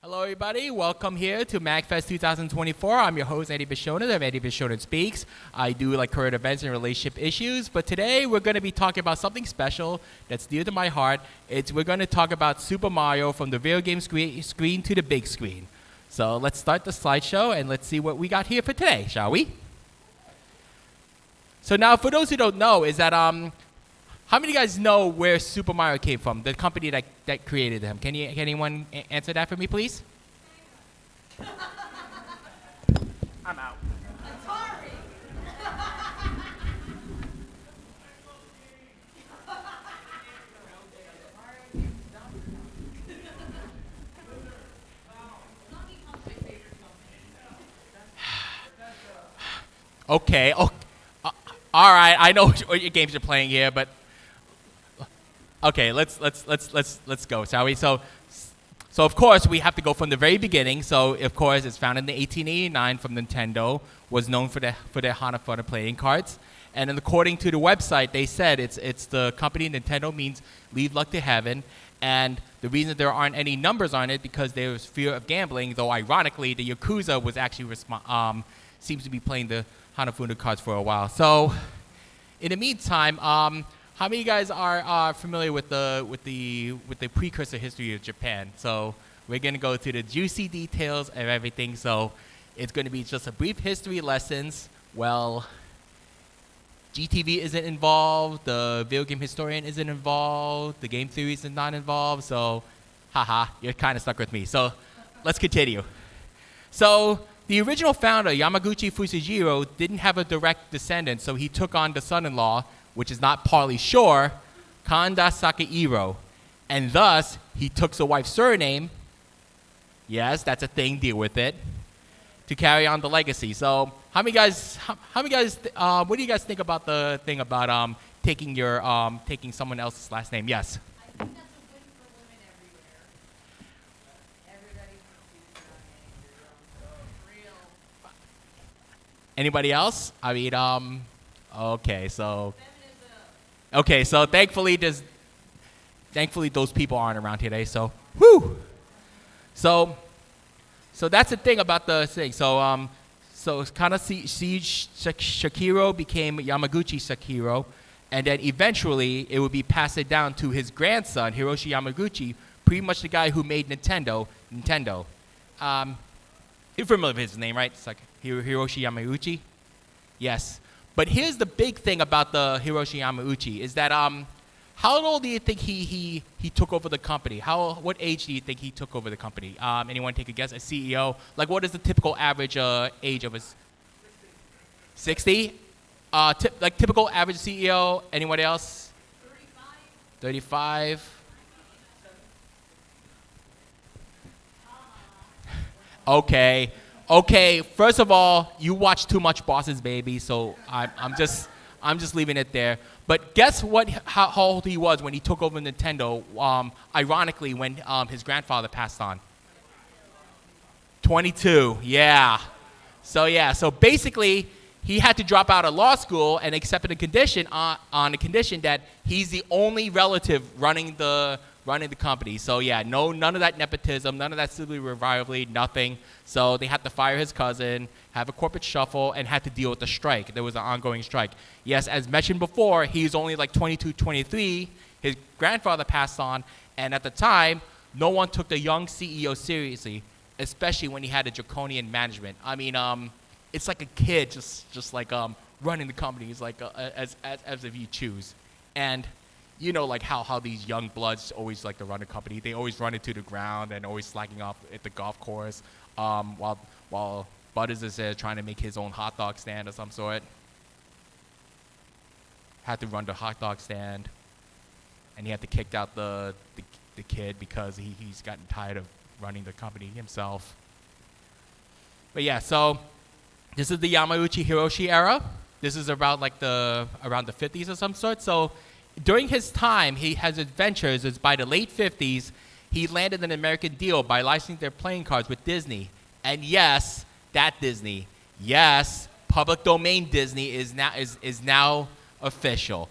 Hello, everybody. Welcome here to MAGFest 2024. I'm your host, antibishonen of Antibishonen Speaks. I do like current events and relationship issues, but today we're going to be talking about something special that's dear to my heart. We're going to talk about Super Mario from the video game screen to the big screen. So let's start the slideshow and let's see what we got here for today, shall we? So now, for those who don't know, is that how many of you guys know where Super Mario came from? The company that created him. Can anyone answer that for me, please? I'm out. Sorry. Okay. Oh, all right. I know what your games you're playing here, but okay. Let's go, shall we? So of course we have to go from the very beginning. So of course it's founded in 1889 from Nintendo. Was known for their Hanafuda playing cards. And then according to the website, they said it's the company Nintendo means leave luck to heaven. And the reason there aren't any numbers on it because there was fear of gambling. Though ironically, the Yakuza was actually seems to be playing the Hanafuda cards for a while. So in the meantime, how many of you guys are familiar with the precursor history of Japan? So we're gonna go through the juicy details of everything. So it's gonna be just a brief history lessons. Well, GTV isn't involved. The video game historian isn't involved. The game theory is not involved. So, haha, you're kind of stuck with me. So let's continue. So the original founder, Yamaguchi Fusajiro, didn't have a direct descendant, so he took on the son-in-law, which is not partly sure, Kanda Sakihiro. And thus, he took the wife's surname, yes, that's a thing, deal with it, to carry on the legacy. So what do you guys think about the thing about taking someone else's last name? Yes? I think that's a win for women everywhere. Everybody wants to be real. Anybody else? I mean, okay, so Feminism. thankfully those people aren't around today. So, whew. So that's the thing about the thing. So Kana Shakiro became Yamaguchi Shakiro, and then eventually it would be passed down to his grandson Hiroshi Yamaguchi, pretty much the guy who made Nintendo. You're familiar with his name, right? It's like Hiroshi Yamauchi. Yes. But here's the big thing about the Hiroshi Yamauchi is that how old do you think he took over the company? What age do you think he took over the company? Anyone take a guess? A CEO? Like, what is the typical average age of a 60? Like typical average CEO. Anyone else? 35. Okay. First of all, you watch too much Bosses, baby. So I'm just leaving it there. But guess what? How old he was when he took over Nintendo? Ironically, when his grandfather passed on. 22. Yeah. So basically, he had to drop out of law school and accepted a condition on the condition that he's the only relative running the company. So yeah, none of that nepotism, none of that sibling rivalry, nothing. So they had to fire his cousin, have a corporate shuffle, and had to deal with the strike. There was an ongoing strike. Yes, as mentioned before, he was only like 22, 23. His grandfather passed on, and at the time, no one took the young CEO seriously, especially when he had a draconian management. I mean, it's like a kid just like running the company. It's like as if you choose. And you know, like how these young bloods always like to run a company. They always run it to the ground and always slacking off at the golf course, while Butters is there trying to make his own hot dog stand of some sort. Had to run the hot dog stand, and he had to kick out the kid because he's gotten tired of running the company himself. But yeah, so this is the Yamauchi Hiroshi era. This is about like around the 50s or some sort. So during his time, he has adventures. It's by the late 50s, he landed an American deal by licensing their playing cards with Disney. And yes, that Disney. Yes, public domain Disney is now official.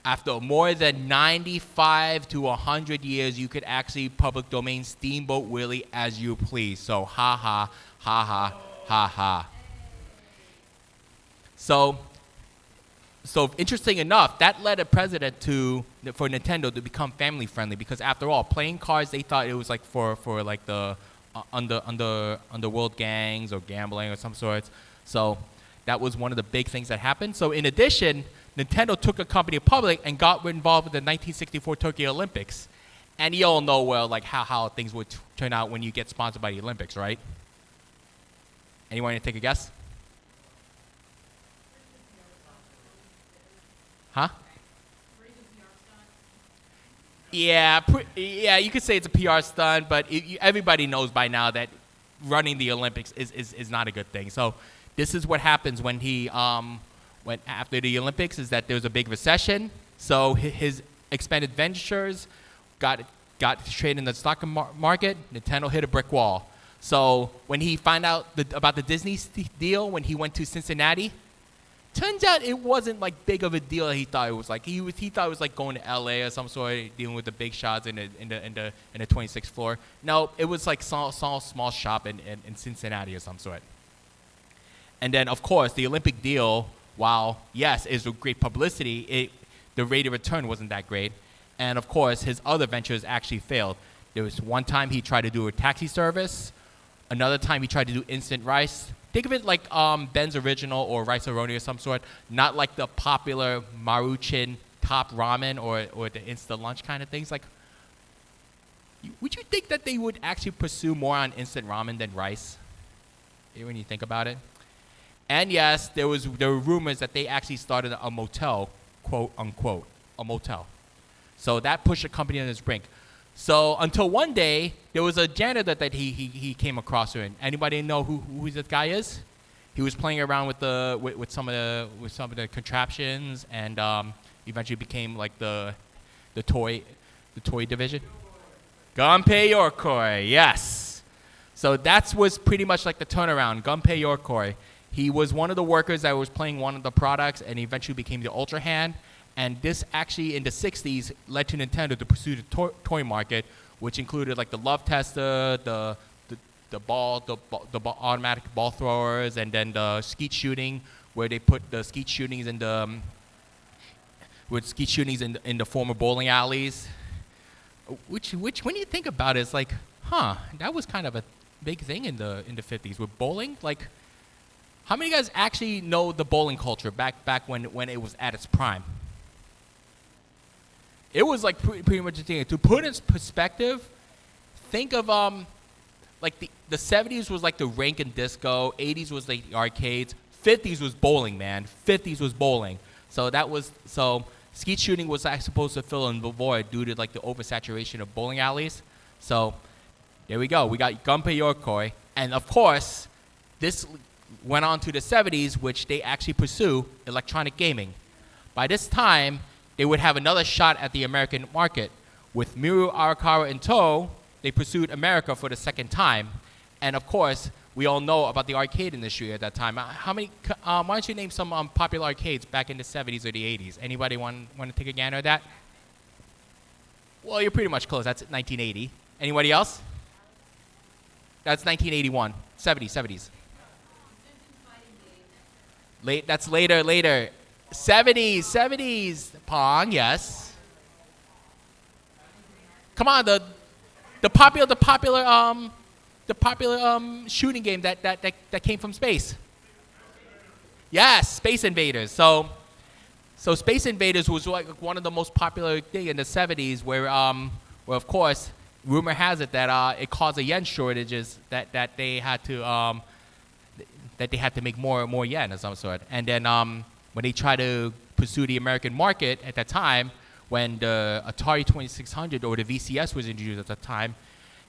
After more than 95 to 100 years, you could actually public domain Steamboat Willie as you please. So ha ha ha ha ha ha. So interesting enough, that led a precedent for Nintendo to become family friendly, because after all, playing cards, they thought it was like for like the underworld gangs or gambling or some sorts. So that was one of the big things that happened. So in addition, Nintendo took a company public and got involved with the 1964 Tokyo Olympics. And you all know well like how things would turn out when you get sponsored by the Olympics, right? Anyone want to take a guess? Huh? Yeah, you could say it's a PR stunt, but everybody knows by now that running the Olympics is not a good thing. So this is what happens when he went after the Olympics, is that there was a big recession. So his expanded ventures got traded in the stock market. Nintendo hit a brick wall. So when he found out about the Disney deal, when he went to Cincinnati, turns out it wasn't like big of a deal that he thought it was. Like he thought it was like going to L.A. or some sort, dealing with the big shots in the 26th floor. No, it was like small shop in Cincinnati or some sort. And then of course the Olympic deal, while yes, it's a great publicity, the rate of return wasn't that great. And of course his other ventures actually failed. There was one time he tried to do a taxi service. Another time he tried to do instant rice. Think of it like Ben's Original or Rice-A-Roni or some sort, not like the popular Maruchan top ramen or the instant lunch kind of things. Like, would you think that they would actually pursue more on instant ramen than rice? When you think about it. And yes, there were rumors that they actually started a motel, quote unquote, a motel. So that pushed the company on its brink. So until one day, there was a janitor that he came across her. And anybody know who this guy is? He was playing around with some of the contraptions, and eventually became like the toy division. Gunpei Yokoi, yes. So that was pretty much like the turnaround. Gunpei Yokoi. He was one of the workers that was playing one of the products, and eventually became the Ultra Hand. And this actually in the 60s led to Nintendo to pursue the toy market, which included like the Love Tester, the automatic ball throwers, and then the skeet shooting, where they put the skeet shootings in the former bowling alleys. Which when you think about it, it's like, that was kind of a big thing in the 50s with bowling. Like, how many of you guys actually know the bowling culture back when it was at its prime? It was like pretty much a thing. To put in perspective, think of like the 70s was like the rink and disco, 80s was like the arcades, 50s was bowling, man. 50s was bowling. So skeet shooting was actually supposed to fill in the void due to like the oversaturation of bowling alleys. So there we go. We got Gunpei Yokoi, and of course, this went on to the 70s, which they actually pursue electronic gaming. By this time, they would have another shot at the American market. With Miru Arakawa in tow, they pursued America for the second time. And of course, we all know about the arcade industry at that time. Why don't you name some popular arcades back in the 70s or the 80s? Anybody want to take a gander at that? Well, you're pretty much close. That's 1980. Anybody else? That's 1981. 70s. That's later. 70s. Pong, yes. Come on, the popular shooting game that came from space. Yes, Space Invaders. So Space Invaders was like one of the most popular thing in the 70s, where of course, rumor has it that it caused a yen shortages that they had to make more yen of some sort. And then when they tried to pursue the American market at that time, when the Atari 2600 or the VCS was introduced at the time,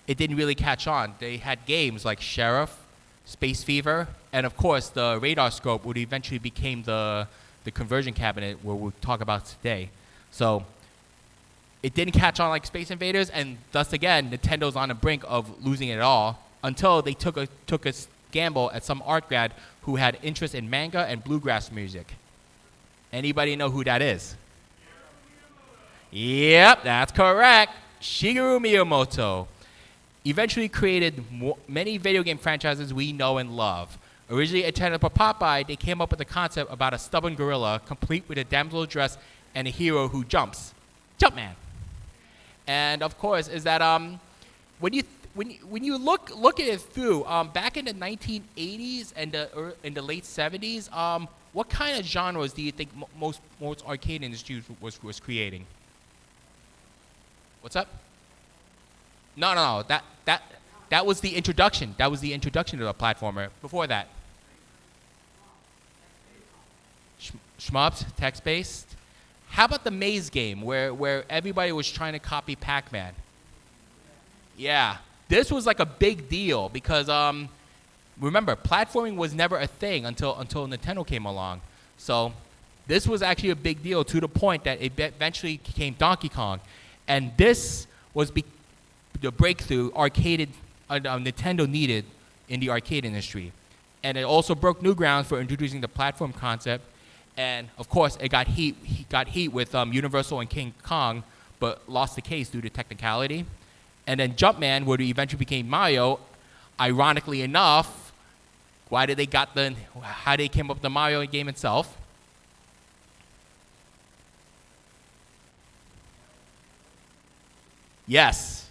it didn't really catch on. They had games like Sheriff, Space Fever, and of course the radar scope, would eventually became the conversion cabinet where we'll talk about today. So it didn't catch on like Space Invaders, and thus again, Nintendo's on the brink of losing it all until they took a gamble at some art grad who had interest in manga and bluegrass music. Anybody know who that is? Yep, that's correct. Shigeru Miyamoto eventually created many video game franchises we know and love. Originally intended for Popeye, they came up with a concept about a stubborn gorilla, complete with a damsel dress and a hero who jumps. Jumpman. And of course, is that when you look at it through, back in the 1980s and in the late 70s, what kind of genres do you think most arcade industries was creating? What's up? No. That was the introduction. That was the introduction to the platformer. Before that, shmups, text-based. How about the maze game, where everybody was trying to copy Pac-Man? Yeah, this was like a big deal because remember, platforming was never a thing until Nintendo came along. So this was actually a big deal to the point that it eventually became Donkey Kong, and this was the breakthrough Nintendo needed in the arcade industry, and it also broke new ground for introducing the platform concept. And of course, it got heat with Universal and King Kong, but lost the case due to technicality. And then Jumpman, where it eventually became Mario, ironically enough, how they came up with the Mario game itself. Yes.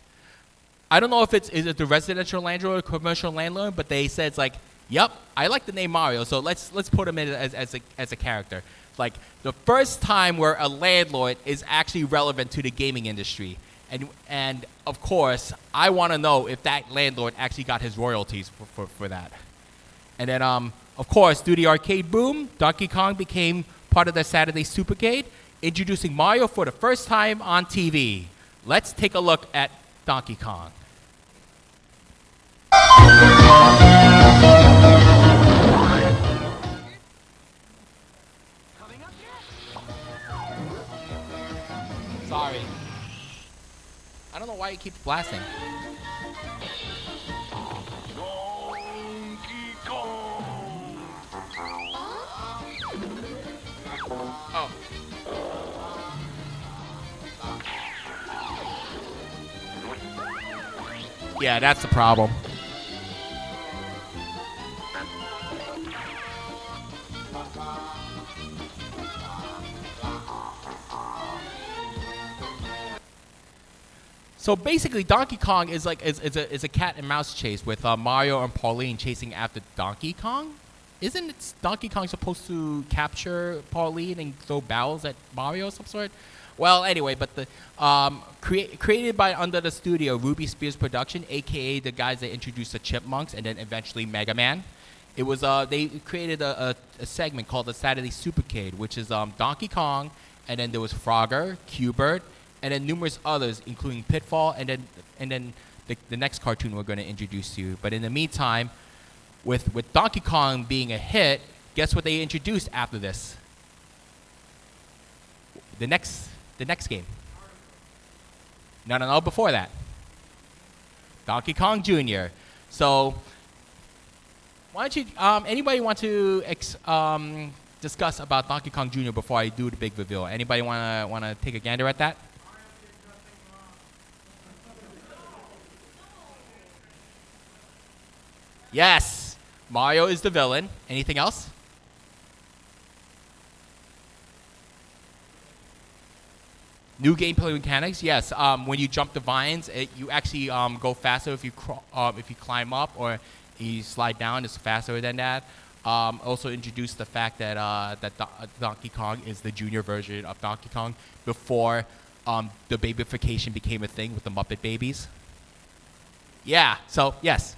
I don't know if is it the residential landlord or commercial landlord, but they said it's like, yep, I like the name Mario, so let's put him in as a character. Like the first time where a landlord is actually relevant to the gaming industry. And of course, I want to know if that landlord actually got his royalties for that. And then, of course, due to the arcade boom, Donkey Kong became part of the Saturday Supercade, introducing Mario for the first time on TV. Let's take a look at Donkey Kong. Sorry. I don't know why it keeps blasting. Oh. Yeah, that's the problem. So basically, Donkey Kong is a cat and mouse chase with Mario and Pauline chasing after Donkey Kong. Isn't Donkey Kong supposed to capture Pauline and throw barrels at Mario of some sort? Well, anyway, but the created by under the studio Ruby Spears Production, aka the guys that introduced the Chipmunks and then eventually Mega Man. It was they created a segment called the Saturday Supercade, which is Donkey Kong, and then there was Frogger, Q-Bert, and then numerous others, including Pitfall, and then the next cartoon we're going to introduce to you. But in the meantime, with Donkey Kong being a hit, guess what they introduced after this? The next game. No, before that. Donkey Kong Jr. So, why don't you, anybody want to discuss about Donkey Kong Jr. before I do the big reveal? Anybody want to take a gander at that? Yes, Mario is the villain. Anything else? New gameplay mechanics. Yes, when you jump the vines, you actually go faster if you climb up, or you slide down. It's faster than that. Also introduced the fact that Donkey Kong is the junior version of Donkey Kong before the babyfication became a thing with the Muppet Babies. Yeah. So yes.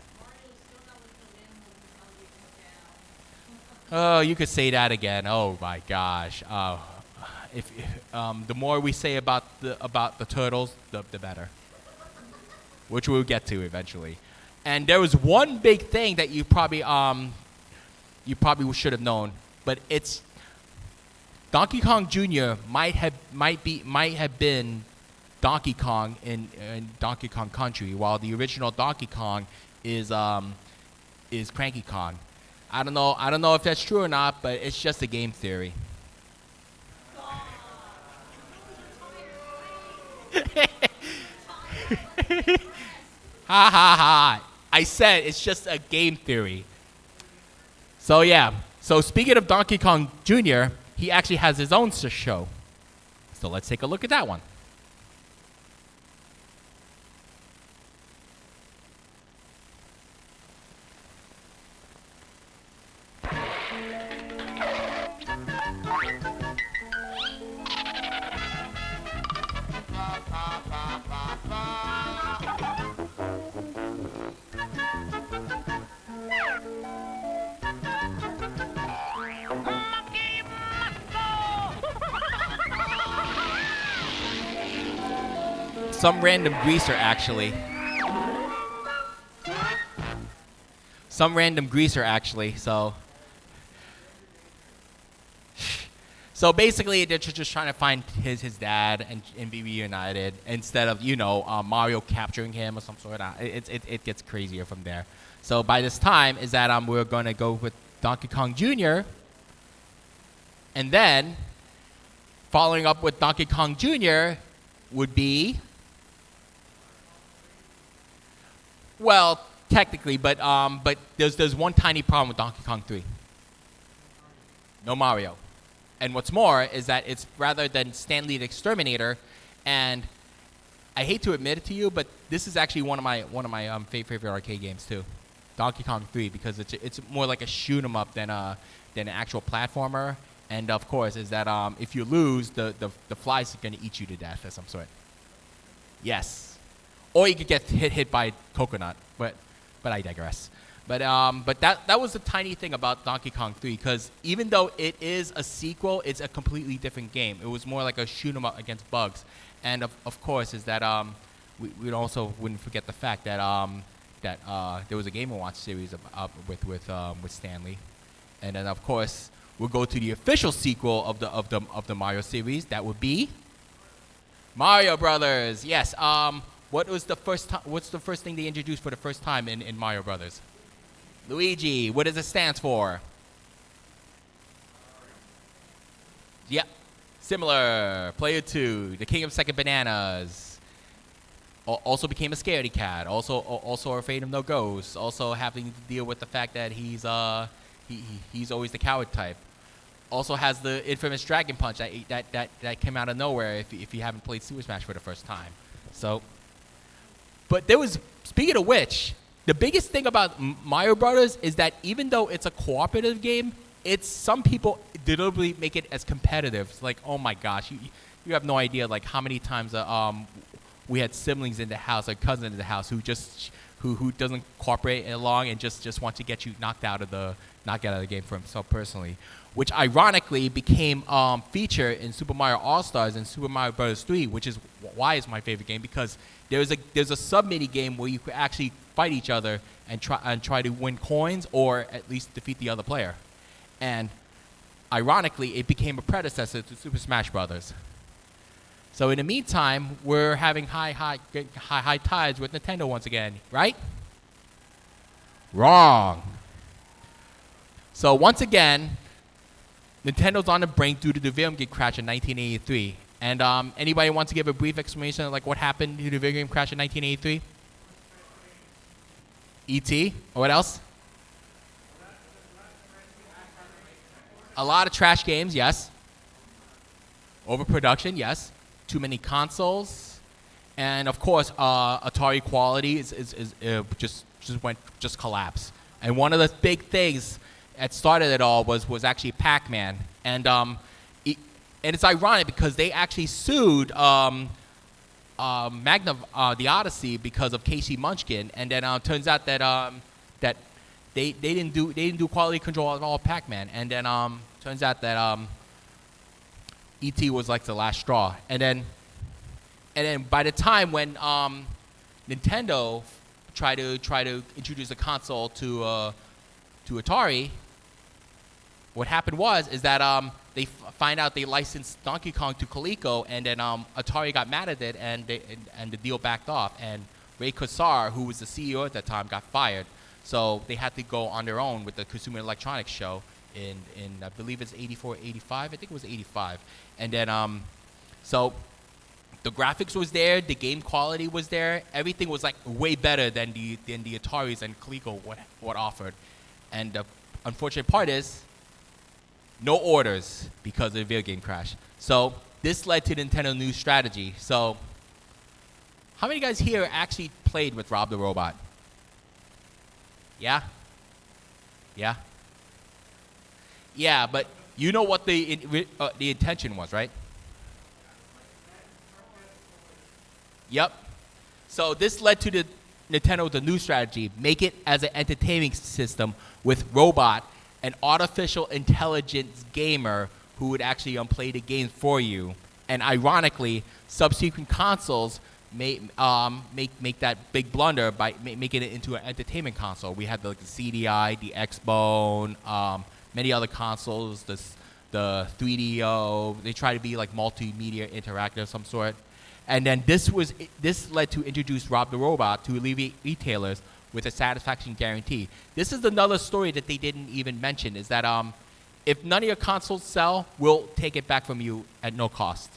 Oh, you could say that again. Oh my gosh. If the more we say about the turtles, the better. Which we'll get to eventually. And there was one big thing that you probably should have known, but it's Donkey Kong Jr. might have been Donkey Kong in Donkey Kong Country, while the original Donkey Kong is Cranky Kong. I don't know if that's true or not, but it's just a game theory. Ha ha ha. I said it's just a game theory. So yeah. So speaking of Donkey Kong Jr., he actually has his own show. So let's take a look at that one. Some random greaser, actually. Some random greaser, actually. So basically, they're just trying to find his dad and be reunited instead of Mario capturing him or some sort. It gets crazier from there. So by this time is that we're gonna go with Donkey Kong Jr. And then following up with Donkey Kong Jr. would be, well, technically, but there's one tiny problem with Donkey Kong 3. No Mario. And what's more is that it's rather than Stanley the Exterminator, and I hate to admit it to you, but this is actually one of my favorite arcade games too, Donkey Kong 3, because it's more like a shoot 'em up than an actual platformer. And of course, is that if you lose, the fly's gonna eat you to death of some sort. Yes, or you could get hit by a coconut, but I digress. But that was the tiny thing about Donkey Kong 3, because even though it is a sequel, it's a completely different game. It was more like a shoot 'em up against bugs, and of course is that we also wouldn't forget the fact that there was a Game & Watch series with Stanley, and then of course we'll go to the official sequel of the Mario series. That would be Mario Brothers. Yes. What's the first thing they introduced for the first time in Mario Brothers? Luigi. What does it stand for? Yep. Similar. Player 2. The King of Second Bananas. Also became a scaredy cat. Also afraid of no ghosts. Also having to deal with the fact that he's always the coward type. Also has the infamous Dragon Punch that came out of nowhere if you haven't played Super Smash for the first time. So, but there was, speaking of which, the biggest thing about Mario Brothers is that even though it's a cooperative game, some people deliberately make it as competitive. It's like, oh my gosh, you have no idea like how many times we had siblings in the house, or cousins in the house who doesn't cooperate along and just want to get you knocked out of the game for himself personally, which ironically became featured in Super Mario All-Stars and Super Mario Bros. 3, which is why it's my favorite game, because there's a sub-mini game where you could actually fight each other and try to win coins or at least defeat the other player. And ironically, it became a predecessor to Super Smash Brothers. So in the meantime, we're having high tides with Nintendo once again, right? Wrong. So once again, Nintendo's on the brink due to the video game crash in 1983. And anybody wants to give a brief explanation of like what happened to the video game crash in 1983? E.T. Or what else? A lot of trash games, yes. Overproduction, yes. Too many consoles, and of course, Atari quality just collapsed. And one of the big things that started it all was actually Pac-Man, and it's ironic because they actually sued the Odyssey because of Casey Munchkin, and then turns out that they didn't do quality control at all of Pac-Man, and then turns out that E.T. was like the last straw, and then by the time when Nintendo tried to introduce a console to Atari, what happened is that they find out they licensed Donkey Kong to Coleco, and then Atari got mad at it, and the deal backed off, and Ray Kassar, who was the CEO at that time, got fired, so they had to go on their own with the Consumer Electronics Show in I believe it's 84, 85. I think it was 85. And then so The graphics was there, the game quality was there, everything was like way better than the Ataris and Coleco what offered. And the unfortunate part is, no orders because of the video game crash. So this led to Nintendo's new strategy. So how many guys here actually played with Rob the Robot? Yeah? Yeah? Yeah, but you know what the intention was, right? Yep. So this led to the new strategy, make it as an entertainment system with robot, an artificial intelligence gamer who would actually play the games for you. And ironically, subsequent consoles make that big blunder by making it into an entertainment console. We had the CDI, the Xbone, many other consoles, the 3DO. They try to be like multimedia interactive of some sort. And then this led to introduce Rob the Robot to alleviate retailers with a satisfaction guarantee. This is another story that they didn't even mention, is that if none of your consoles sell, we'll take it back from you at no cost.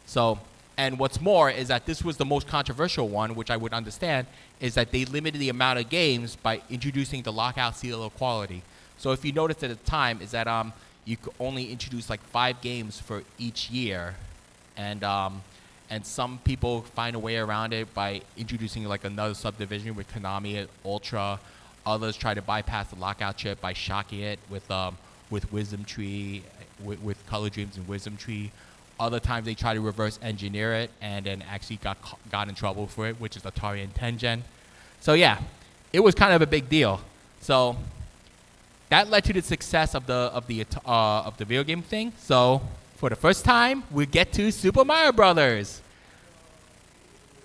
So, and what's more is that this was the most controversial one, which I would understand, is that they limited the amount of games by introducing the lockout seal of quality. So if you noticed at the time, is that you could only introduce like 5 games for each year, and some people find a way around it by introducing like another subdivision with Konami Ultra. Others try to bypass the lockout chip by shocking it with Wisdom Tree, with Color Dreams and Wisdom Tree. Other times they try to reverse engineer it and then actually got in trouble for it, which is Atari and Tengen. So yeah, it was kind of a big deal. So that led to the success of the video game thing. So for the first time, we get to Super Mario Brothers.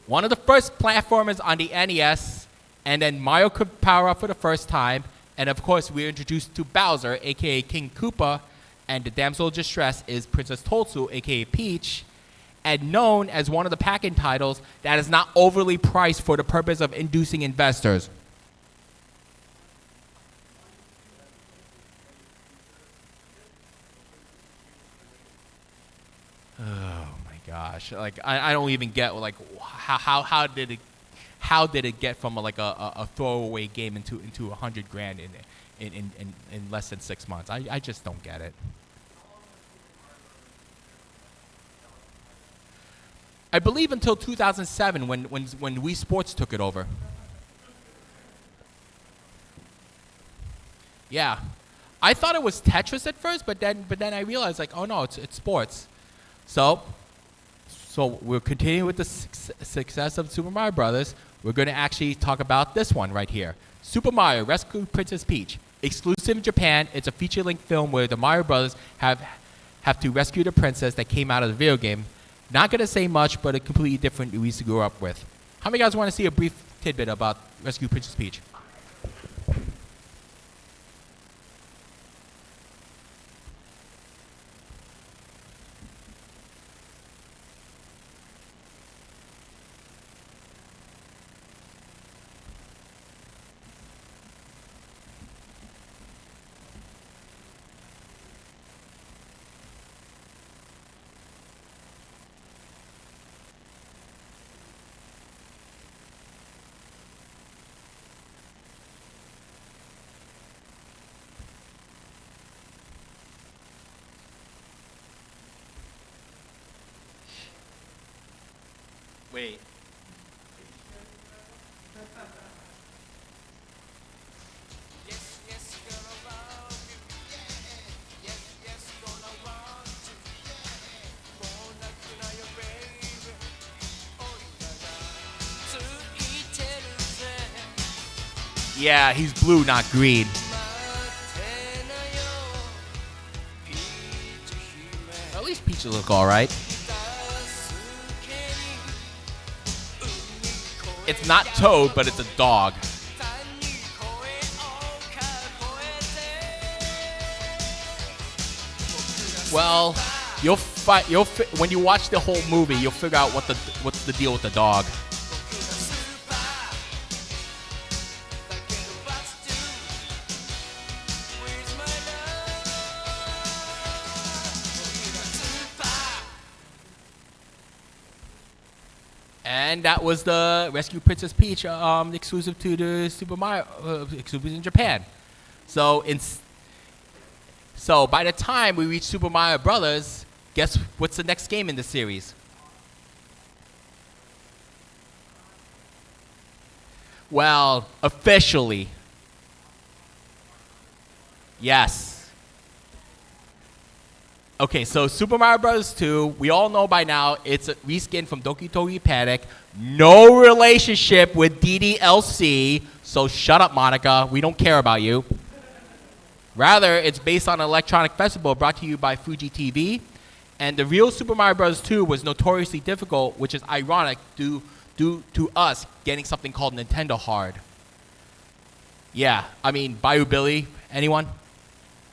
One of the first platformers on the NES, and then Mario could power up for the first time. And of course, we're introduced to Bowser, aka King Koopa, and the damsel of distress is Princess Totsu, aka Peach, and known as one of the pack-in titles that is not overly priced for the purpose of inducing investors. Oh my gosh! Like I don't even get like how did it get from a throwaway game into $100,000 in less than 6 months? I just don't get it. I believe until 2007 when Wii Sports took it over. Yeah, I thought it was Tetris at first, but then I realized like, oh no, it's sports. So we'll continue with the success of Super Mario Brothers. We're going to actually talk about this one right here. Super Mario Rescue Princess Peach. Exclusive in Japan, it's a feature-length film where the Mario Brothers have to rescue the princess that came out of the video game. Not going to say much, but a completely different we used to grow up with. How many guys want to see a brief tidbit about Rescue Princess Peach? Wait. Yeah, he's blue, not green. At least Peach will look all right. It's not Toad, but it's a dog. Well, when you watch the whole movie, you'll figure out what's the deal with the dog. and that was the Rescue Princess Peach exclusive to the Super Mario, exclusive in Japan. So by the time we reach Super Mario Brothers, guess what's the next game in the series? Well, officially, yes. Okay, so Super Mario Bros. 2, we all know by now it's a reskin from Doki Doki Panic. No relationship with DDLC, so shut up, Monica. We don't care about you. Rather, it's based on an electronic festival brought to you by Fuji TV. And the real Super Mario Bros. 2 was notoriously difficult, which is ironic due to us getting something called Nintendo Hard. Yeah, I mean, Bayou Billy, anyone?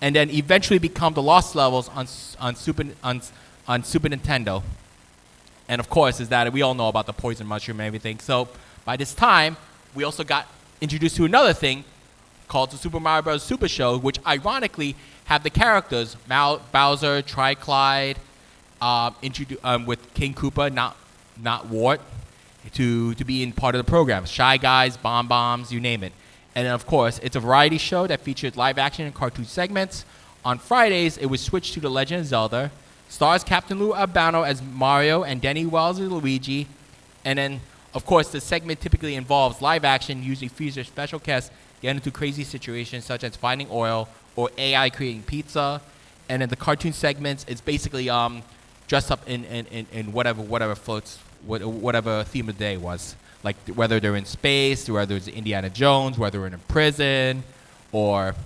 And then eventually become the Lost Levels on Super Nintendo. And of course, is that we all know about the poison mushroom and everything. So by this time, we also got introduced to another thing called the Super Mario Bros. Super Show, which ironically have the characters Bowser, Tri-Clyde, with King Koopa, not Wart, to be in part of the program. Shy Guys, Bomb Bombs, you name it. And then, of course, it's a variety show that featured live action and cartoon segments. On Fridays, it was switched to The Legend of Zelda. Stars Captain Lou Albano as Mario and Denny Wells as Luigi. And then, of course, the segment typically involves live action, usually features special guests get into crazy situations such as finding oil or AI creating pizza. And then the cartoon segments, it's basically dressed up in whatever floats, whatever theme of the day was. Like whether they're in space, whether it's Indiana Jones, whether they're in a prison, or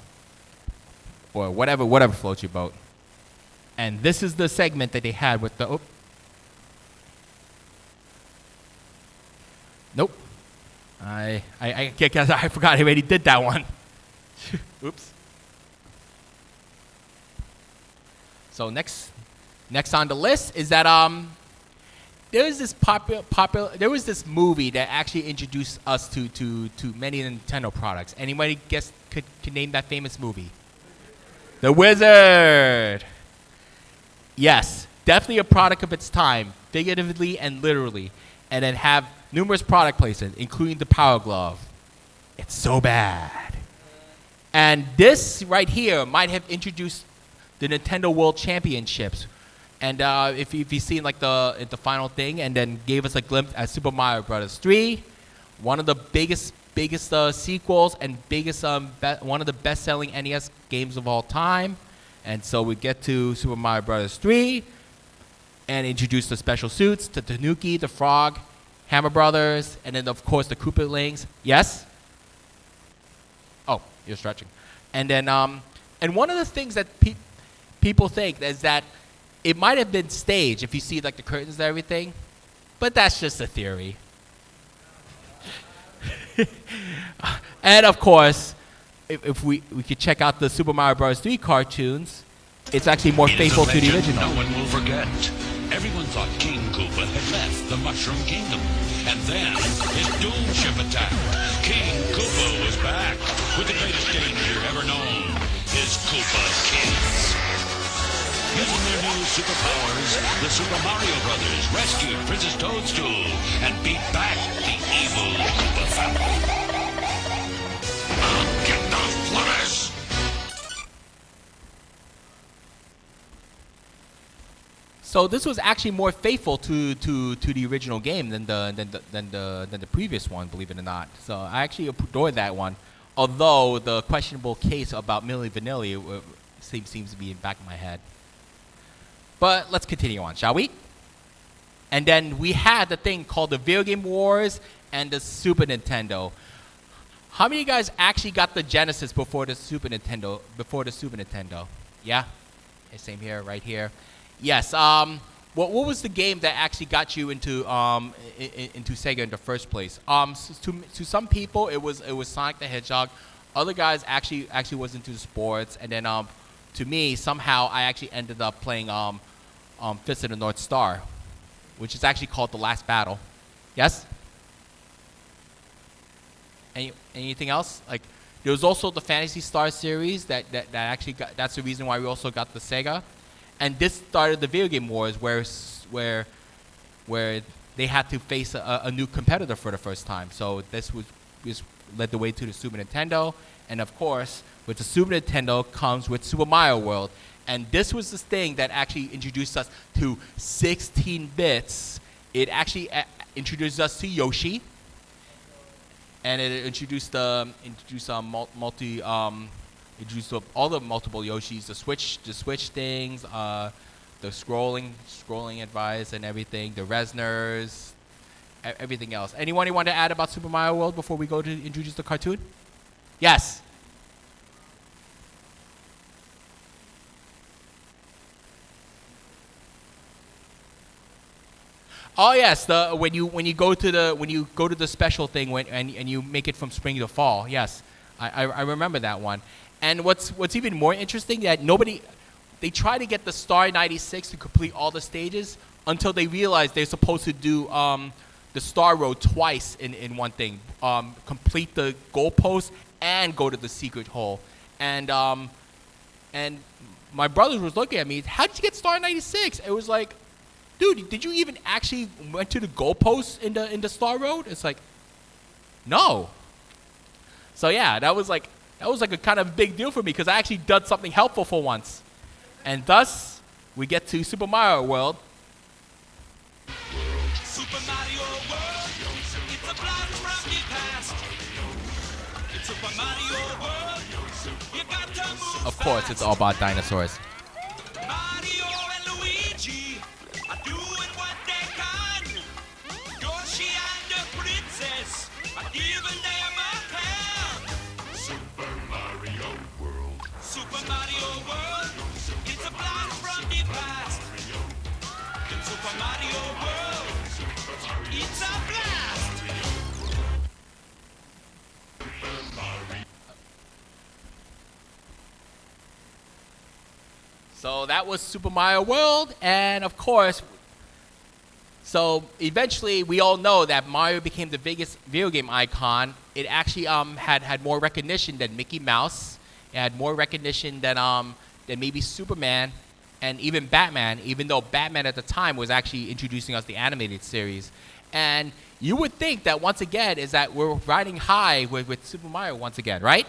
whatever floats your boat. And this is the segment that they had with the. Nope. I forgot I already did that one. Oops. So next on the list is that there was this movie that actually introduced us to many Nintendo products. Anybody guess could name that famous movie? The Wizard. Yes, definitely a product of its time, figuratively and literally, and then have numerous product placements, including the Power Glove. It's so bad. And this right here might have introduced the Nintendo World Championships. And if you've seen like the final thing, and then gave us a glimpse at Super Mario Bros. 3, one of the biggest sequels and one of the best-selling NES games of all time. And so we get to Super Mario Bros. 3 and introduce the special suits, the Tanuki, the Frog, Hammer Brothers, and then of course the Koopalings. Yes? Oh, you're stretching. And then and one of the things that people think is that it might have been staged if you see like the curtains and everything, but that's just a theory. And of course, if we could check out the Super Mario Bros. 3 cartoons, it's actually more faithful to the original. No one will forget. Everyone thought King Koopa had left the Mushroom Kingdom, and then his doom ship attacked. King Koopa was back with the greatest danger ever known: his Koopa kids. Using their new superpowers, the Super Mario Brothers rescued Princess Toadstool and beat back the evil Koopa family. Get the flourish! So this was actually more faithful to the original game than the previous one, believe it or not. So I actually adored that one, although the questionable case about Milli Vanilli seems to be in the back of my head. But let's continue on, shall we? And then we had the thing called the Video Game Wars and the Super Nintendo. How many of you guys actually got the Genesis before the Super Nintendo? Yeah? Okay, same here, right here. Yes. What was the game that actually got you into Sega in the first place? To some people, it was Sonic the Hedgehog. Other guys actually was into sports, and then to me, somehow I actually ended up playing Fist of the North Star, which is actually called The Last Battle. Yes? Anything else? Like, there was also the Phantasy Star series that actually that's the reason why we also got the Sega. And this started the Video Game Wars where they had to face a new competitor for the first time. So this led the way to the Super Nintendo, and of course, with the Super Nintendo comes with Super Mario World, and this was the thing that actually introduced us to 16 bits. It actually introduced us to Yoshi, and it introduced all the multiple Yoshis, the Switch things, the scrolling advice and everything, the Resners, everything else. Anyone you want to add about Super Mario World before we go to introduce the cartoon? Yes. Oh yes, when you go to the special thing and you make it from spring to fall. Yes, I remember that one. And what's even more interesting that they try to get the Star 96 to complete all the stages until they realize they're supposed to do the Star Road twice in one thing, complete the goalpost and go to the secret hole. And my brother was looking at me. How did you get Star 96? It was like, dude, did you even actually went to the goalpost in the Star Road? It's like, no. So yeah, that was like a kind of big deal for me because I actually done something helpful for once. And thus, we get to Super Mario World. Super Mario World, it's a blast from the past. It's Super Mario World, you got to move Of course, it's all about dinosaurs. Mario and Luigi are doing what they can. Yoshi and the princess are giving them a hand. Super Mario World. Super Mario World, it's a blast from the past. In Super Mario World, it's a blast. So that was Super Mario World, and of course, so eventually we all know that Mario became the biggest video game icon. It actually had more recognition than Mickey Mouse. It had more recognition than maybe Superman and even Batman, even though Batman at the time was actually introducing us the animated series. And you would think that once again is that we're riding high with Super Mario once again, right?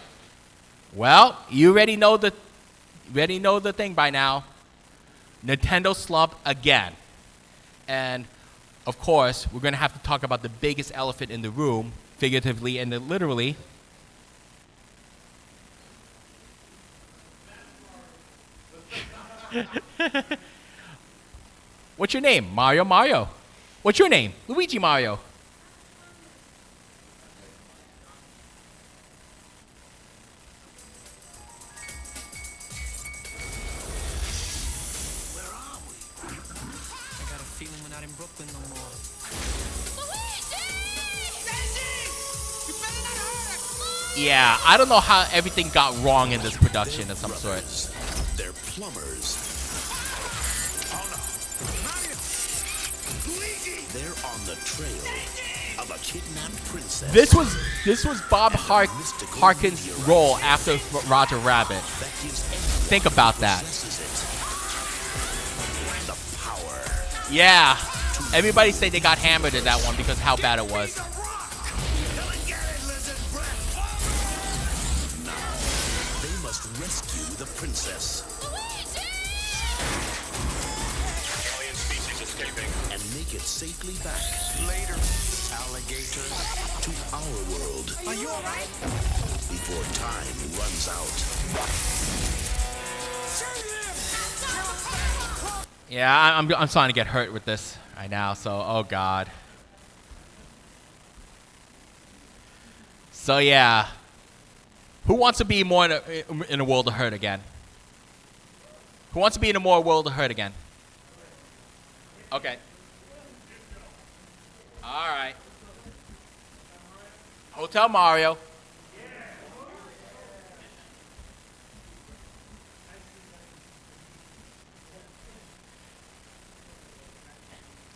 Well, you already know the thing by now. Nintendo slump again. And of course, we're going to have to talk about the biggest elephant in the room, figuratively and literally. What's your name? Mario. What's your name? Luigi Mario. I got a feeling we're not in Brooklyn no more. Yeah, I don't know how everything got wrong in this production of some sort. They're plumbers. They're on the trail of a kidnapped princess. This was Bob Harkin's role after Roger Rabbit. That gives Think about that. the power. Yeah, everybody say they got hammered in that one because how bad it was. They must rescue the princess. Alien species escaping. And make it safely back Later, alligators. to our world Are you alright? before time runs out. Yeah, I'm starting to get hurt with this right now. So, oh god. So yeah, who wants to be more in a world of hurt again? Who wants to be in a more world of hurt again? Okay. All right. Hotel Mario.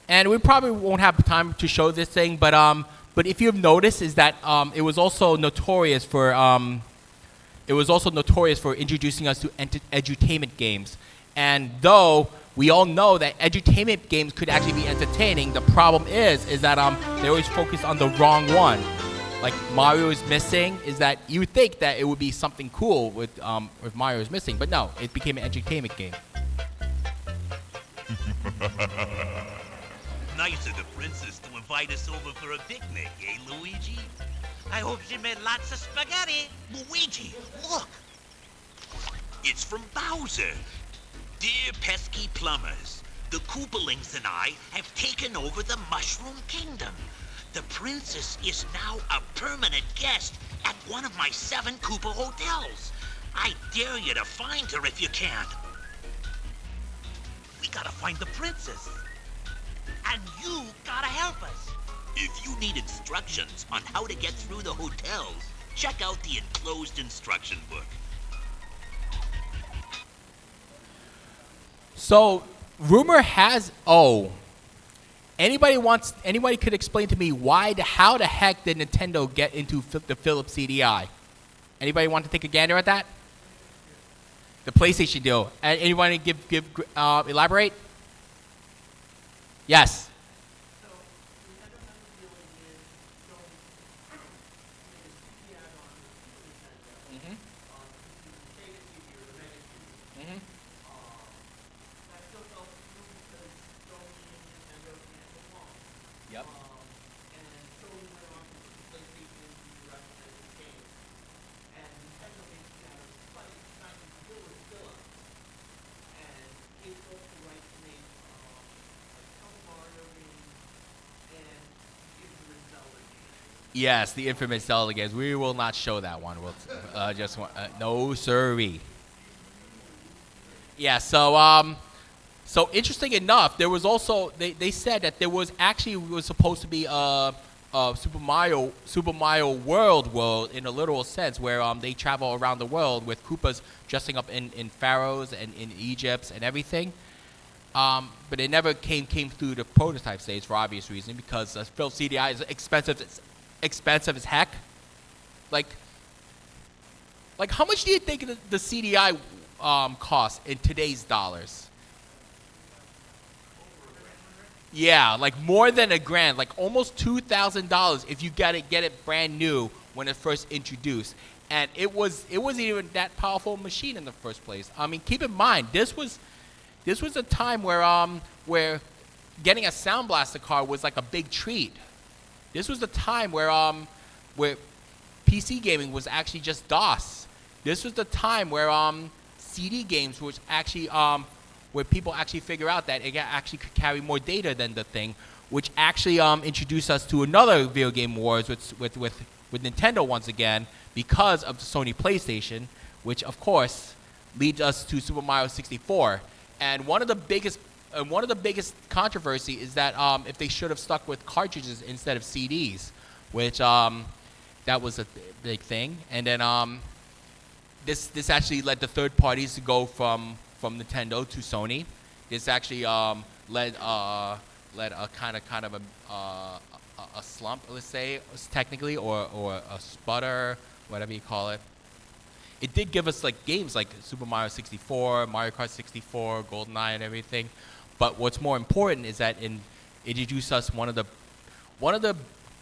And we probably won't have time to show this thing, but if you've noticed, is that it was also notorious for introducing us to edutainment games. And though we all know that edutainment games could actually be entertaining. The problem is that they always focus on the wrong one. Like Mario is missing. Is that you would think that it would be something cool with if Mario is missing, but no, it became an edutainment game. Nice of the princess to invite us over for a picnic, eh, Luigi? I hope she made lots of spaghetti. Luigi, look! It's from Bowser. Dear pesky plumbers, the Koopalings and I have taken over the Mushroom Kingdom. The princess is now a permanent guest at one of my 7 Koopa hotels. I dare you to find her if you can. We gotta find the princess. And you gotta help us. If you need instructions on how to get through the hotels, check out the enclosed instruction book. So, rumor has anybody could explain to me how the heck did Nintendo get into the Philips CDI? Anybody want to take a gander at that? The PlayStation deal. Anyone elaborate? Yes. Yep. Yes, the infamous Zelda games. We will not show that one. We'll no sirree. Yeah. So interesting enough, there was also they said that there was supposed to be a Super Mario World in a literal sense where they travel around the world with Koopas dressing up in pharaohs and in Egypt and everything. But it never came through the prototype stage for obvious reason because Philips CDI is expensive as heck. Like how much do you think the CDI costs in today's dollars? Yeah, like more than $1,000, like almost $2,000 if you get it brand new when it first introduced. And it wasn't even that powerful machine in the first place. I mean, keep in mind this was a time where getting a Sound Blaster card was like a big treat. This was the time where PC gaming was actually just DOS. This was the time where CD games was actually where people actually figure out that it actually could carry more data than the thing, which actually introduced us to another video game wars with Nintendo once again because of the Sony PlayStation, which of course leads us to Super Mario 64. And one of the biggest controversy is that if they should have stuck with cartridges instead of CDs, which that was a big thing. And then this actually led the third parties to go from Nintendo to Sony. This actually led a kind of a slump, let's say, technically, or a sputter, whatever you call it. It did give us like games like Super Mario 64, Mario Kart 64, GoldenEye, and everything. But what's more important is that it introduced us one of the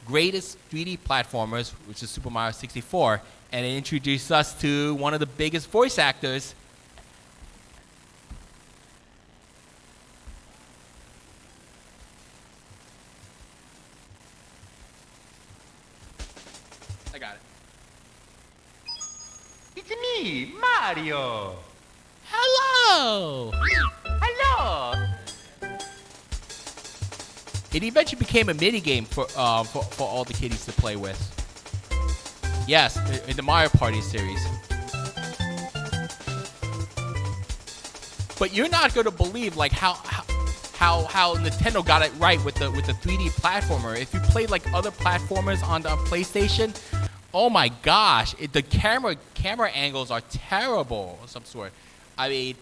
greatest 3D platformers, which is Super Mario 64, and it introduced us to one of the biggest voice actors. I got it. It's me, Mario. Hello! Hello. It eventually became a minigame for all the kiddies to play with. Yes, in the Mario Party series. But you're not gonna believe like how Nintendo got it right with the 3D platformer. If you play like other platformers on the PlayStation, oh my gosh, the camera angles are terrible of some sort. I mean,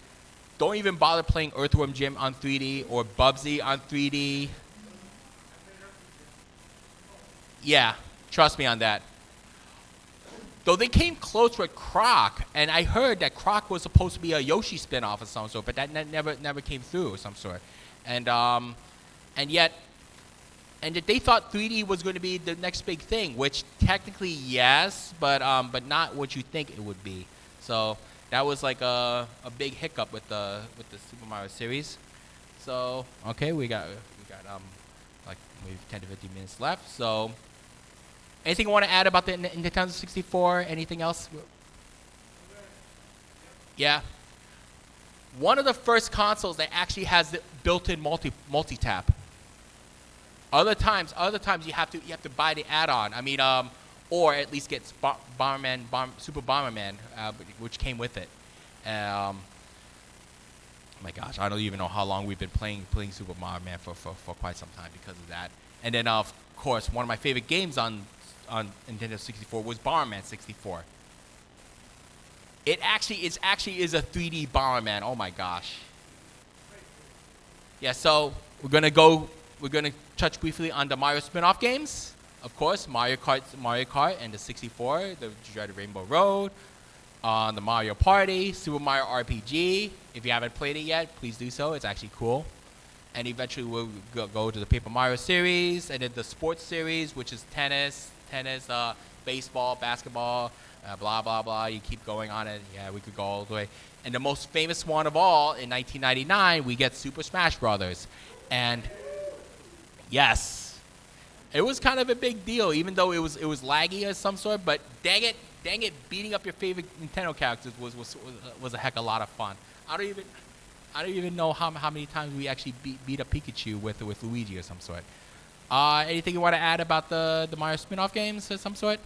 don't even bother playing Earthworm Jim on 3D or Bubsy on 3D. Yeah, trust me on that. Though they came close with Croc, and I heard that Croc was supposed to be a Yoshi spin-off of some sort, but that never came through of some sort. And yet they thought 3D was going to be the next big thing, which technically yes, but not what you think it would be. So that was like a big hiccup with the Super Mario series. So okay, we got like maybe 10 to 15 minutes left. So anything you want to add about the Nintendo 64? Anything else? Yeah. One of the first consoles that actually has the built-in multi-tap. Other times you have to buy the add-on. I mean, or at least get Super Bomberman, which came with it. Oh my gosh, I don't even know how long we've been playing Super Bomberman for quite some time because of that. And then of course, one of my favorite games on Nintendo 64 was Bomberman 64. It actually is a 3D Bomberman. Oh my gosh. Yeah, so we're gonna touch briefly on the Mario spin-off games. Of course, Mario Kart and the 64, the dreaded Rainbow Road, the Mario Party, Super Mario RPG. If you haven't played it yet, please do so. It's actually cool. And eventually we'll go to the Paper Mario series, and then the sports series, which is tennis, baseball, basketball, blah, blah, blah. You keep going on it. Yeah, we could go all the way. And the most famous one of all, in 1999, we get Super Smash Brothers. And yes, it was kind of a big deal, even though it was laggy of some sort. But dang it, beating up your favorite Nintendo characters was a heck of a lot of fun. I don't even know how many times we actually beat up Pikachu with Luigi or some sort. Anything you want to add about the Mario spin-off games of some sort?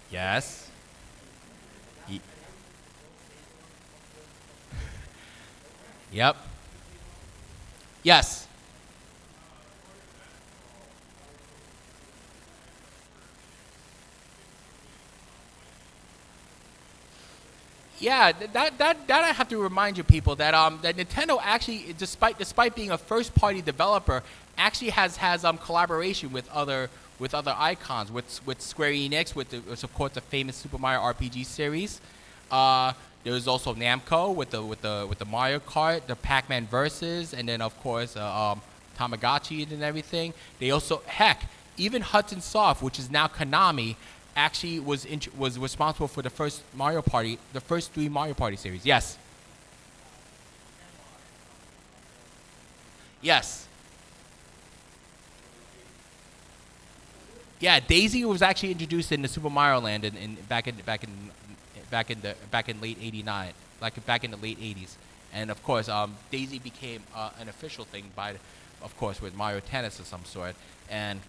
Yes. Yep. Yes. Yeah, that I have to remind you people that that Nintendo actually, despite being a first-party developer, actually has collaboration with other icons, with Square Enix, with of course the famous Super Mario RPG series. There's also Namco with the Mario Kart, the Pac-Man Versus, and then of course Tamagotchi and everything. They also, heck, even Hudson Soft, which is now Konami, actually was responsible for the first three Mario Party series. Yes. Yes. Yeah, Daisy was actually introduced in the Super Mario Land back in late '89, back in the late '80s, and of course Daisy became an official thing of course with Mario Tennis of some sort, and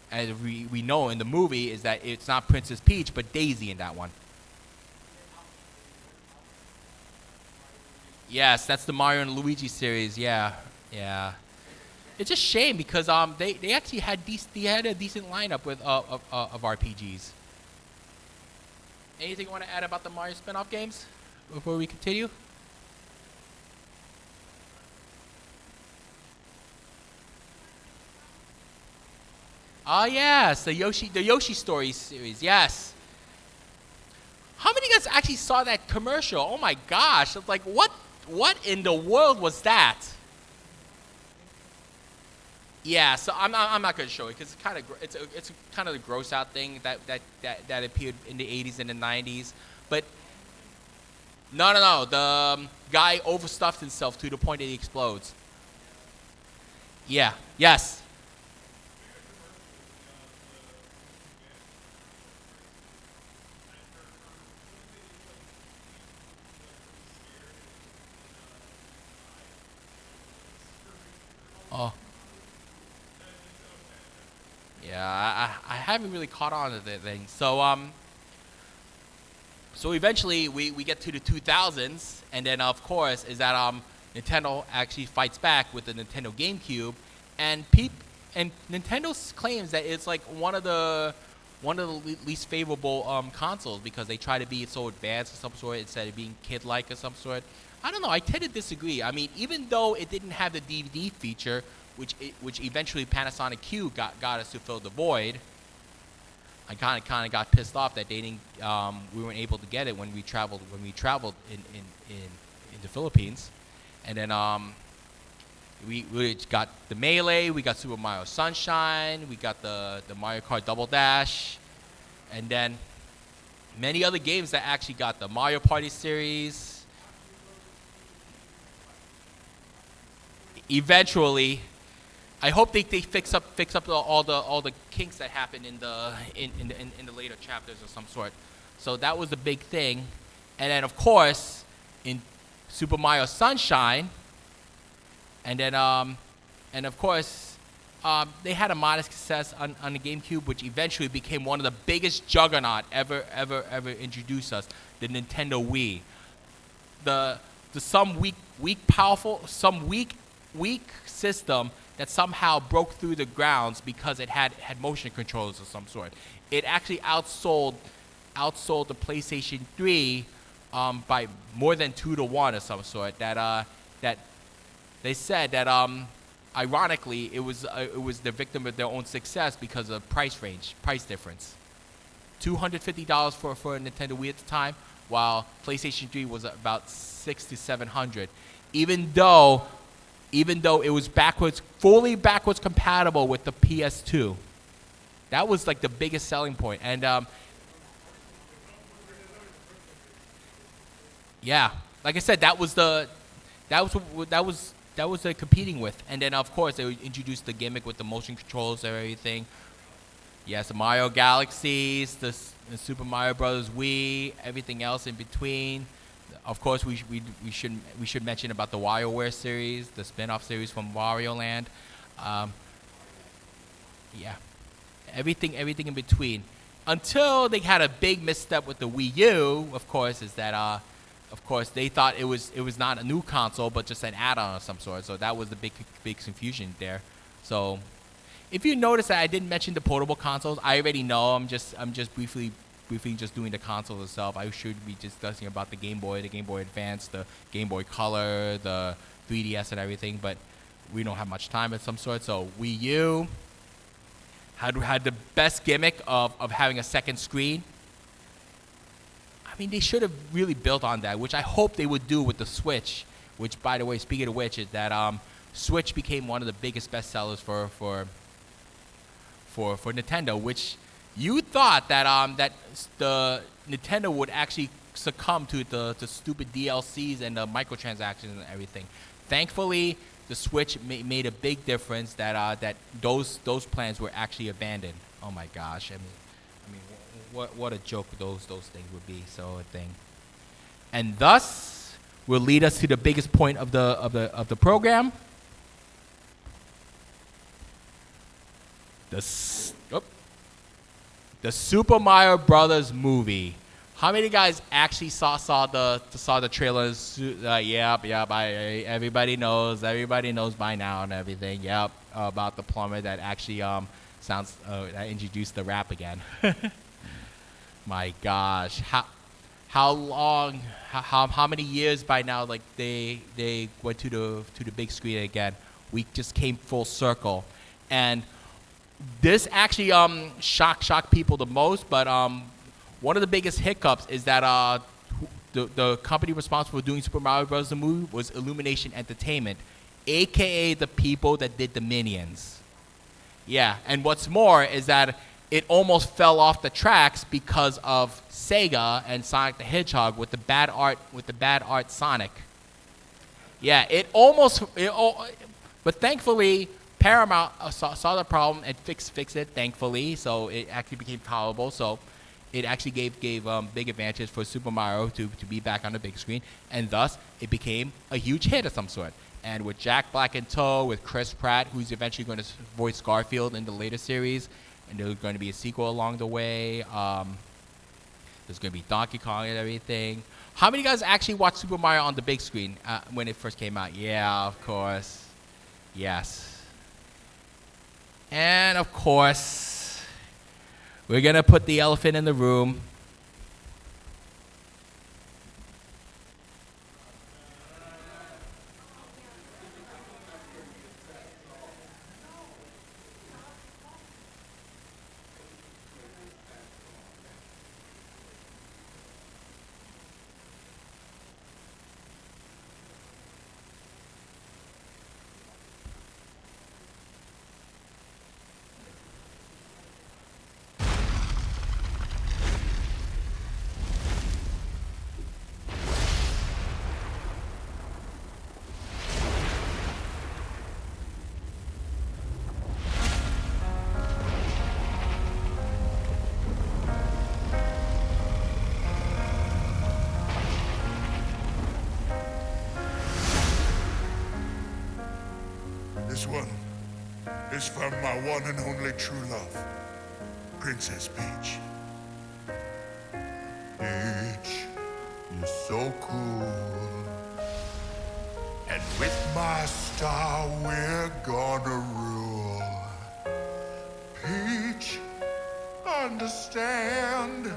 as we know in the movie is that it's not Princess Peach but Daisy in that one. Yes, that's the Mario and Luigi series. Yeah. It's a shame because they actually had a decent lineup of RPGs. Anything you want to add about the Mario spin-off games before we continue? Oh yes, the Yoshi Story series. Yes. How many of you guys actually saw that commercial? Oh my gosh! It's like what in the world was that? Yeah, so I'm not going to show it because it's kind of the gross out thing that appeared in the 80s and the 90s. But no, the guy overstuffed himself to the point that he explodes. Yeah. Yes. Oh. Yeah, I haven't really caught on to that thing. So eventually we get to the 2000s, and then of course is that Nintendo actually fights back with the Nintendo GameCube, and Nintendo claims that it's like one of the least favorable consoles because they try to be so advanced of some sort instead of being kid-like of some sort. I don't know. I tend to disagree. I mean, even though it didn't have the DVD feature, which eventually Panasonic Q got us to fill the void. I kind of got pissed off that they didn't we weren't able to get it when we traveled in the Philippines, and then we got the Melee, we got Super Mario Sunshine, we got the Mario Kart Double Dash, and then many other games that actually got the Mario Party series. Eventually, I hope they fix up all the kinks that happened in the later chapters of some sort. So that was the big thing, and then of course in Super Mario Sunshine, and then and of course they had a modest success on the GameCube, which eventually became one of the biggest juggernaut ever introduced us, the Nintendo Wii. The some weak system that somehow broke through the grounds because it had motion controls of some sort. It actually outsold the PlayStation 3 by more than 2-1 of some sort. That they said that ironically it was the victim of their own success because of price difference. $250 for a Nintendo Wii at the time, while PlayStation 3 was about $600 to $700. Even though it was fully backwards compatible with the PS2. That was like the biggest selling point. And yeah, like I said, that was the competing with. And then of course they introduced the gimmick with the motion controls and everything. Yes, the Mario Galaxies, the Super Mario Bros. Wii, everything else in between. Of course, we should mention about the WarioWare series, the spin-off series from Wario Land. Yeah, everything in between. Until they had a big misstep with the Wii U, of course, is that of course they thought it was not a new console but just an add-on of some sort. So that was the big confusion there. So if you notice that I didn't mention the portable consoles, I already know. I'm just briefly just doing the console itself. I should be discussing about the Game Boy, the Game Boy Advance, the Game Boy Color, the 3DS and everything, but we don't have much time of some sort. So Wii U had the best gimmick of having a second screen. I mean, they should have really built on that, which I hope they would do with the Switch, which, by the way, speaking of which, is that Switch became one of the biggest bestsellers for Nintendo, which you thought that that the Nintendo would actually succumb to the stupid DLCs and the microtransactions and everything. Thankfully, the Switch made a big difference that those plans were actually abandoned. Oh my gosh! I mean, what a joke those things would be. So a thing, and thus will lead us to the biggest point of the program. The Super Mario Brothers movie. How many guys actually saw the trailers? Yep. Everybody knows by now and everything. Yep, about the plumber that actually that introduced the rap again. My gosh, how long? How many years by now? Like they went to the big screen again. We just came full circle, and this actually shocked people the most, but one of the biggest hiccups is that the company responsible for doing Super Mario Bros. The movie was Illumination Entertainment, aka the people that did the Minions. Yeah, and what's more is that it almost fell off the tracks because of Sega and Sonic the Hedgehog with the bad art Sonic. Yeah, but thankfully Paramount saw the problem and fixed it, thankfully, so it actually became tolerable. So it actually gave big advantage for Super Mario to be back on the big screen, and thus it became a huge hit of some sort. And with Jack Black in tow, with Chris Pratt, who's eventually going to voice Garfield in the later series, and there's going to be a sequel along the way. There's going to be Donkey Kong and everything. How many guys actually watched Super Mario on the big screen when it first came out? Yeah, of course. Yes. And of course, we're going to put the elephant in the room. is from my one and only true love, Princess Peach. Peach, you're so cool. And with my star, we're gonna rule. Peach, understand,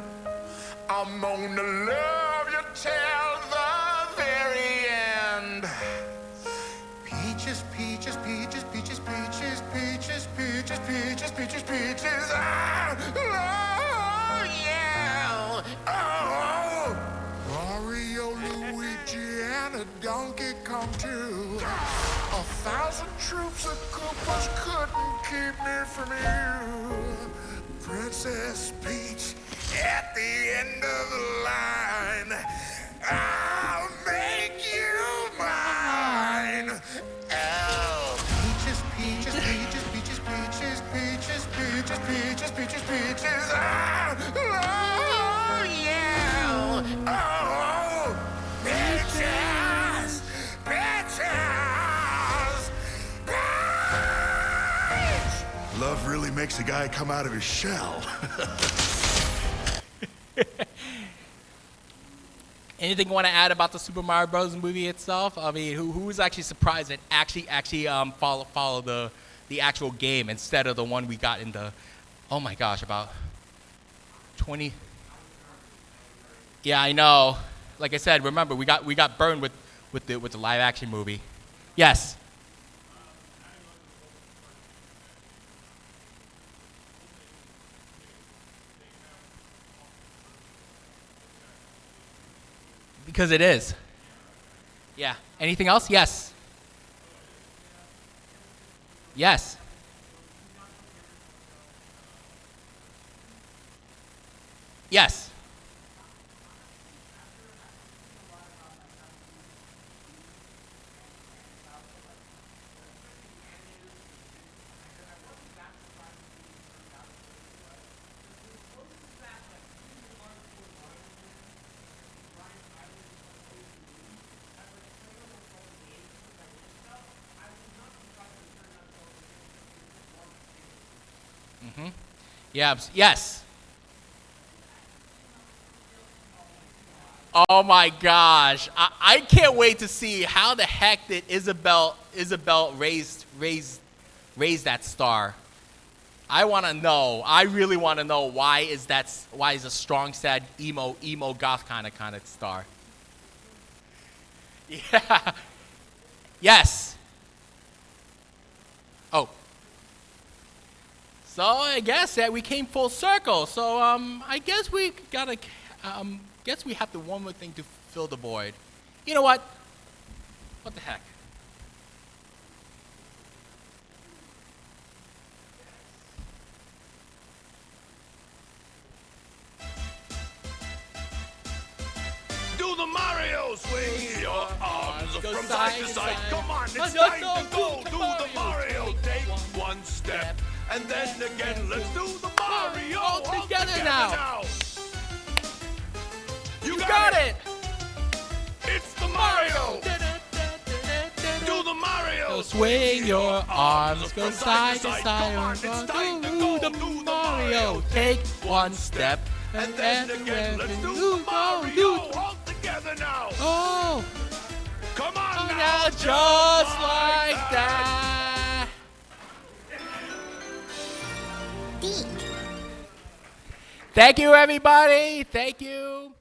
I'm gonna love you till the very end. Peaches, peaches, peaches, peaches, peaches, peaches, peaches, peaches, peaches, peaches. Ah, oh, yeah. Oh, Mario, Luigi, and a Donkey Kong too. 1,000 troops of Koopas couldn't keep me from you. Princess Peach, at the end of the line, I'll make you mine. Oh, peaches, peaches, peaches, peaches, peaches, peaches, peaches, peaches, peaches, peaches. Ah, oh, yeah. Oh, peaches, peaches, peach. Love really makes a guy come out of his shell. Anything you want to add about the Super Mario Bros. Movie itself? I mean, who was actually surprised that actually follow the actual game instead of the one we got in the, oh my gosh, about 20. Yeah, I know. Like I said, remember we got burned with the live action movie. Yes. Because it is. Yeah. Anything else? Yes. Yes. Yes. Yeah. Yes. Oh my gosh! I can't wait to see how the heck did Isabel raise that star. I want to know. I really want to know why is a strong, sad, emo goth kind of star. Yeah. Yes. Oh. So I guess that we came full circle. So I guess we gotta guess we have the one more thing to fill the void. You know what? What the heck? Do the Mario swing your arms from side to side. Come on, it's time to go. Do the Mario. Take one step. And then again, let's do the Mario all together now. You got it. It's the Mario. Do the Mario. So swing your arms, go side to side. Come on, it's time to go. Do the Mario. Take one step, and then again, let's do the Mario. All together now. Oh. Come on now, just like that. Thank you, everybody. Thank you.